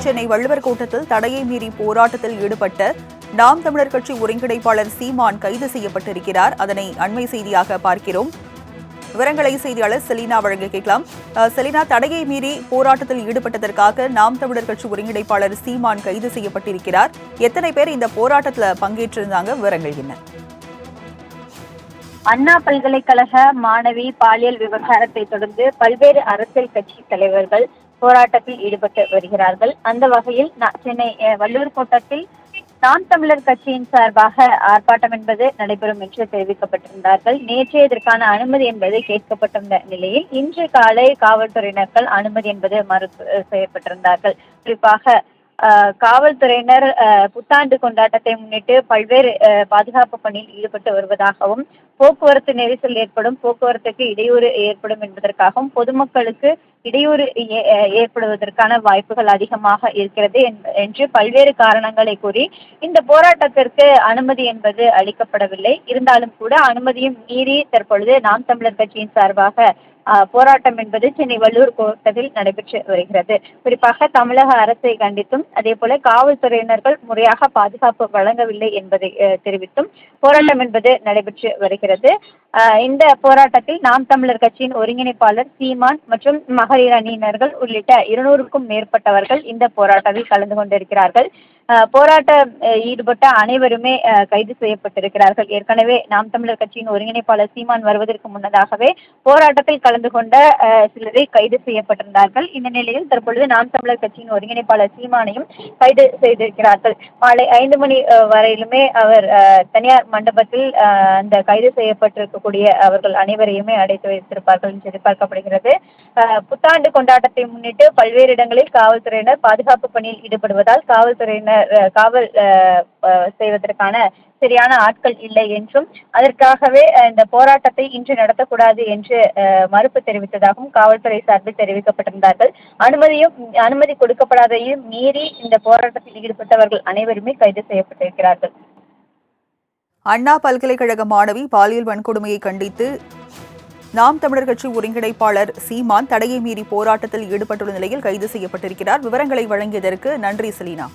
சென்னை வள்ளுவர் கோட்டத்தில் தடையை மீறி போராட்டத்தில் ஈடுபட்ட நாம் தமிழர் கட்சி ஒருங்கிணைப்பாளர் சீமான் கைது செய்யப்பட்டிருக்கிறார். அதனை அண்மை செய்தியாக பார்க்கிறோம். விவரங்களை செய்தியாளர் செலினா வழங்க கேட்கலாம். செலினா, தடையை மீறி போராட்டத்தில் ஈடுபட்டதற்காக நாம் தமிழர் கட்சி ஒருங்கிணைப்பாளர் சீமான் கைது செய்யப்பட்டிருக்கிறார். எத்தனை பேர் இந்த போராட்டத்தில் பங்கேற்றிருந்தாங்க? விவரங்கள் என்ன? அண்ணா பல்கலைக்கழக மாணவி பாலியல் விவகாரத்தை தொடர்ந்து பல்வேறு அரசியல் கட்சி தலைவர்கள் போராட்டத்தில் ஈடுபட்டு வருகிறார்கள். அந்த வகையில் சென்னை வள்ளுவர் கோட்டத்தில் நாம் தமிழர் கட்சியின் சார்பாக ஆர்ப்பாட்டம் என்பது நடைபெறும் என்று தெரிவிக்கப்பட்டிருந்தார்கள். நேற்று இதற்கான அனுமதி என்பது கேட்கப்பட்டிருந்த நிலையில் இன்று காலை காவல்துறையினர்கள் அனுமதி என்பது மறுப்பு செய்யப்பட்டிருந்தார்கள். குறிப்பாக காவல்துறையினர் புத்தாண்டு கொண்டாட்டத்தை முன்னிட்டு பல்வேறு பாதுகாப்பு பணியில் ஈடுபட்டு வருவதாகவும், போக்குவரத்து நெரிசல் ஏற்படும், போக்குவரத்துக்கு இடையூறு ஏற்படும் என்பதற்காகவும், பொதுமக்களுக்கு இடையூறு ஏற்படுவதற்கான வாய்ப்புகள் அதிகமாக இருக்கிறது என்று பல்வேறு காரணங்களை கூறி இந்த போராட்டத்திற்கு அனுமதி என்பது அளிக்கப்படவில்லை. இருந்தாலும் கூட அனுமதியும் மீறி தற்பொழுது நாம் தமிழர் கட்சியின் சார்பாக போராட்டம் என்பது சென்னை வள்ளுவர் கோட்டத்தில் நடைபெற்று வருகிறது. குறிப்பாக தமிழக அரசை கண்டித்தும், அதே போல காவல்துறையினர்கள் முறையாக பாதுகாப்பு வழங்கவில்லை என்பதை தெரிவித்தும் போராட்டம் என்பது நடைபெற்று வருகிறது. இந்த போராட்டத்தில் நாம் தமிழர் கட்சியின் ஒருங்கிணைப்பாளர் சீமான் மற்றும் மகளிர் அணியினர்கள் உள்ளிட்ட 200க்கும் மேற்பட்டவர்கள் இந்த போராட்டத்தில் கலந்து கொண்டிருக்கிறார்கள். போராட்ட ஈடுபட்ட அனைவருமே கைது செய்யப்பட்டிருக்கிறார்கள். ஏற்கனவே நாம் தமிழர் கட்சியின் ஒருங்கிணைப்பாளர் சீமான் வருவதற்கு முன்னதாகவே போராட்டத்தில் கலந்து கொண்ட சிலரை கைது செய்யப்பட்டிருந்தார்கள். இந்த நிலையில் தற்பொழுது நாம் தமிழர் கட்சியின் ஒருங்கிணைப்பாளர் சீமானையும் கைது செய்திருக்கிறார்கள். மாலை 5 மணி வரையிலுமே அவர் தனியார் மண்டபத்தில் அந்த கைது செய்யப்பட்டிருக்கக்கூடிய அவர்கள் அனைவரையுமே அடைத்து வைத்திருப்பார்கள் என்று எதிர்பார்க்கப்படுகிறது. புத்தாண்டு கொண்டாட்டத்தை முன்னிட்டு பல்வேறு இடங்களில் காவல்துறையினர் பாதுகாப்பு பணியில் ஈடுபடுவதால் காவல்துறையினர் காவல் செய்வதற்கான சரியான ஆட்கள் இல்லை என்றும், அதற்காகவே இந்த போராட்டத்தை இன்று நடத்தக்கூடாது என்று மறுப்பு தெரிவித்ததாகவும் காவல்துறை சார்பில் தெரிவிக்கப்பட்டிருந்தார்கள். அனுமதி கொடுக்கப்படாதையும் மீறி இந்த போராட்டத்தில் ஈடுபட்டவர்கள் அனைவருமே கைது செய்யப்பட்டிருக்கிறார்கள். அண்ணா பல்கலைக்கழக மாணவி பாலியல் வன்கொடுமையை கண்டித்து நாம் தமிழர் கட்சி ஒருங்கிணைப்பாளர் சீமான் தடையை மீறி போராட்டத்தில் ஈடுபட்டுள்ள நிலையில் கைது செய்யப்பட்டிருக்கிறார். விவரங்களை வழங்கியதற்கு நன்றி செலினா.